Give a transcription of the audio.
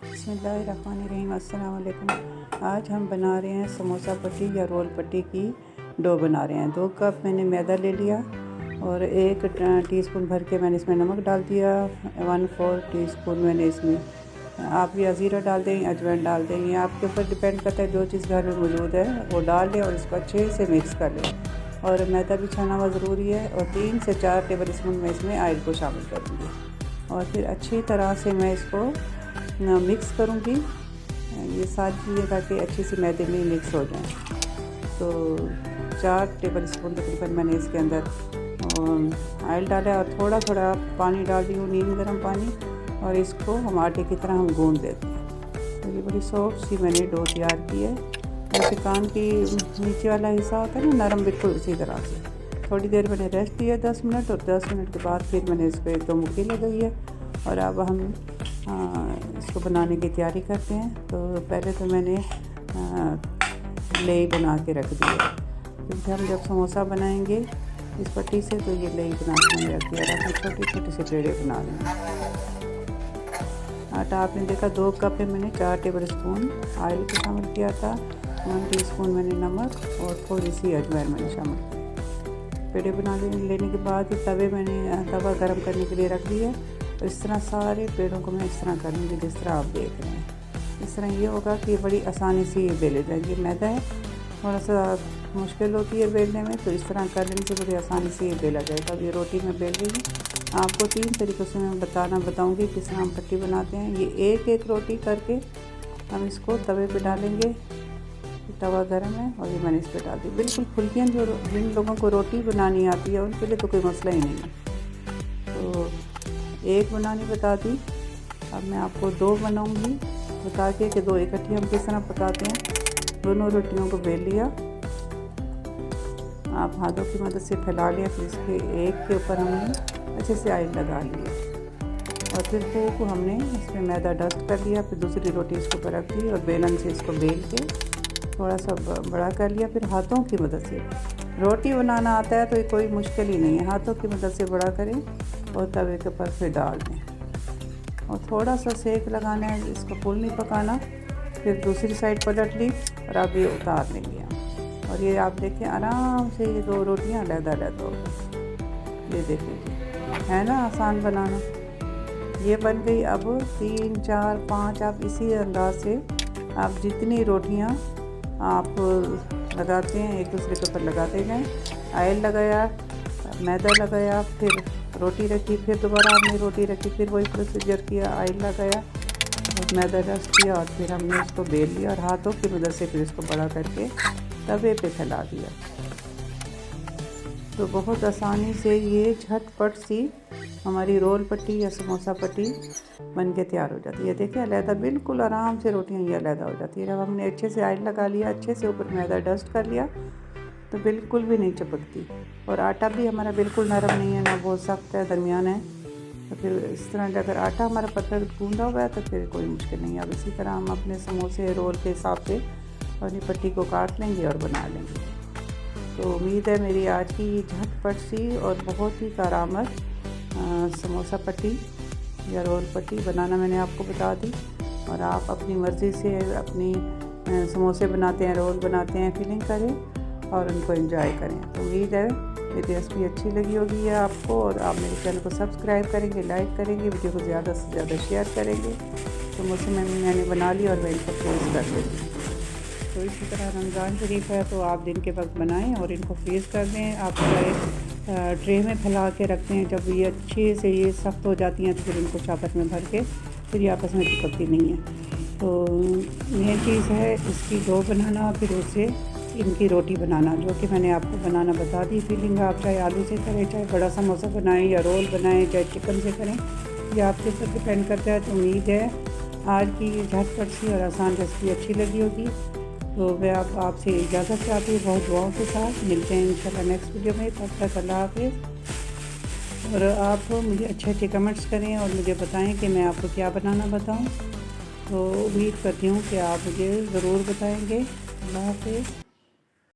बिस्मिल्लाहिर्रहमानिर्रहीम। अस्सलाम वालेकुम। आज हम बना रहे हैं समोसा पट्टी या रोल पट्टी की डो बना रहे हैं। 2 कप मैंने मैदा ले लिया और 1 टीस्पून भर के मैंने इसमें नमक डाल दिया। 1/4 टीस्पून मैंने इसमें आप या ज़ीरा डाल दें, अजवाइन डाल दें, ये आपके ऊपर डिपेंड करता है। जो चीज़ घर में मौजूद है वो डाल लें और इसको अच्छे से मिक्स कर लें। और मैदा भी छाना हुआ ज़रूरी है। और 3 से 4 टेबल स्पून मैं इसमें ऑयल को शामिल करूँगी और फिर अच्छी तरह से मैं इसको मिक्स करूँगी। ये सारी चीज़ें ताकि अच्छी सी मैदे में मिक्स हो जाएं। तो 4 टेबल स्पून तकरीबन मैंने इसके अंदर ऑयल डाला और थोड़ा थोड़ा पानी डाल दी हूँ, नीम गर्म पानी। और इसको हम आटे की तरह हम गूंद देते हैं। तो ये बड़ी सॉफ्ट सी मैंने डो तैयार की है। जैसे कान की नीचे वाला हिस्सा होता है ना, नरम, बिल्कुल उसी तरह से। थोड़ी देर मैंने रेस्ट दिया 10 मिनट, और 10 मिनट के बाद फिर मैंने इस पर 1-2 मुक्की लगाई है। और अब हम इसको बनाने की तैयारी करते हैं। तो पहले तो मैंने लेई बना के रख दी है, क्योंकि हम जब समोसा बनाएंगे इस पट्टी से तो ये लेई बना के मैंने रख दिया। और छोटे छोटे से पेड़े बना रहे हैं। आटा आपने देखा 2 कप में मैंने 4 टेबल स्पून ऑयल को शामिल किया था। 1 टीस्पून मैंने नमक और थोड़ी सी अजवाइन मैंने शामिल की। पेड़े बना लेने के बाद तवे मैंने तवा गर्म करने के लिए रख दिया। तो इस तरह सारे पेड़ों को मैं इस तरह करूँगी जिस तरह आप देख रहे हैं। इस तरह ये होगा कि बड़ी आसानी से ये बेले जाएंगे। मैदा है, थोड़ा सा मुश्किल होती है बेलने में, तो इस तरह कर लेने से बड़ी आसानी से ये बेला जाएगा। अब ये रोटी में बेल रही हूँ। आपको 3 तरीक़ों से मैं बताऊँगी किस तरह हम पट्टी बनाते हैं। ये एक रोटी करके हम इसको तवे पर डालेंगे। तवा गर्म है और ये मैंने इस पर डाल दी। बिल्कुल फुल्कियाँ जिन लोगों को रोटी बनानी आती है उनके लिए तो कोई मसला ही नहीं है। तो एक बनानी बता दी। अब मैं आपको 2 बनाऊंगी बता के कि 2 इकट्ठी हम किस तरह पकाते हैं। दोनों रोटियों को बेल लिया, आप हाथों की मदद से फैला लिया। फिर इसके एक के ऊपर हमने अच्छे से ऑयल लगा लिया और फिर 2 को हमने इसमें मैदा डस्ट कर लिया। फिर दूसरी रोटी इसके ऊपर रख दी और बेलन से इसको बेल के थोड़ा सा बड़ा कर लिया। फिर हाथों की मदद से रोटी बनाना आता है तो ये कोई मुश्किल ही नहीं है। हाथों की मदद से बड़ा करें और तवे के ऊपर फिर डाल दें और थोड़ा सा सेक लगाना है, इसको फुल नहीं पकाना। फिर दूसरी साइड पलट ली और अब ये उतार लेंगे हम। और ये आप देखें आराम से ये 2 रोटियां अलग-अलग हो गई। ये देखिए, है ना आसान बनाना। ये बन गई। अब 3, 4, 5 आप इसी अंदाज से आप जितनी रोटियां आप लगाते हैं एक दूसरे के ऊपर लगाते जाएँ। ऑयल लगाया, मैदा लगाया, फिर रोटी रखी, फिर दोबारा हमने रोटी रखी, फिर वही प्रोसीजर किया। ऑयल लगाया और मैदा डस्ट किया और फिर हमने इसको बेल लिया और हाथों की मदद से फिर इसको बड़ा करके तवे पे फैला दिया। तो बहुत आसानी से ये झटपट सी हमारी रोल पट्टी या समोसा पट्टी बन के तैयार हो जाती है। देखिए अलहदा बिल्कुल आराम से रोटियां ये अलहदा हो जाती है। जब हमने अच्छे से ऑयल लगा लिया, अच्छे से ऊपर मैदा डस्ट कर लिया तो बिल्कुल भी नहीं चिपकती। और आटा भी हमारा बिल्कुल नरम नहीं है, ना बहुत सख्त है, दरमियान है। तो फिर इस तरह अगर आटा हमारा परफेक्ट गूंदा हुआ है तो फिर कोई मुश्किल नहीं है। अब इसी तरह हम अपने समोसे रोल के हिसाब से अपनी पट्टी को काट लेंगे और बना लेंगे। तो उम्मीद है मेरी आज की झटपट सी और बहुत ही कारआमद समोसा पट्टी या रोल पट्टी बनाना मैंने आपको बता दी। और आप अपनी मर्ज़ी से अपनी समोसे बनाते हैं, रोल बनाते हैं, फिलिंग करें और उनको एंजॉय करें। तो उम्मीद है मेरी रेसिपी अच्छी लगी होगी है आपको। और आप मेरे चैनल को सब्सक्राइब करेंगे, लाइक करेंगे, वीडियो को ज़्यादा से ज़्यादा शेयर करेंगे। तो मुझसे मैंने बना ली और मैं इनको फ्रीज़ कर लेती। तो इसी तरह रमज़ान शरीफ है तो आप दिन के वक्त बनाएं और इनको फ्रीज़ कर दें। आप ट्रे में फैला के रखते हैं। जब ये अच्छे से ये सख्त हो जाती हैं तो फिर इनको चापत में भर के फिर ये आपस में चिपकती नहीं है। तो मेन चीज़ है इसकी डो बनाना, फिर उससे इनकी रोटी बनाना, जो कि मैंने आपको बनाना बता दी। फीलिंग आप चाहे आलू से करें, चाहे बड़ा समोसा बनाएं या रोल बनाएं, चाहे चिकन से करें, ये आपके ऊपर डिपेंड करता है। तो उम्मीद है आज की झटपट सी और आसान रेसिपी अच्छी लगी होगी। तो मैं आपसे इजाज़त चाहती हूँ बहुत दुआओं के साथ। मिलते हैं इंशाल्लाह नेक्स्ट वीडियो में। तब तक अल्लाह हाफ़िज़। और आप मुझे अच्छे कमेंट्स करें और मुझे बताएं कि मैं आपको क्या बनाना बताऊं। तो उम्मीद करती हूँ कि आप मुझे ज़रूर बताएंगे। अल्लाह हाफ़िज़।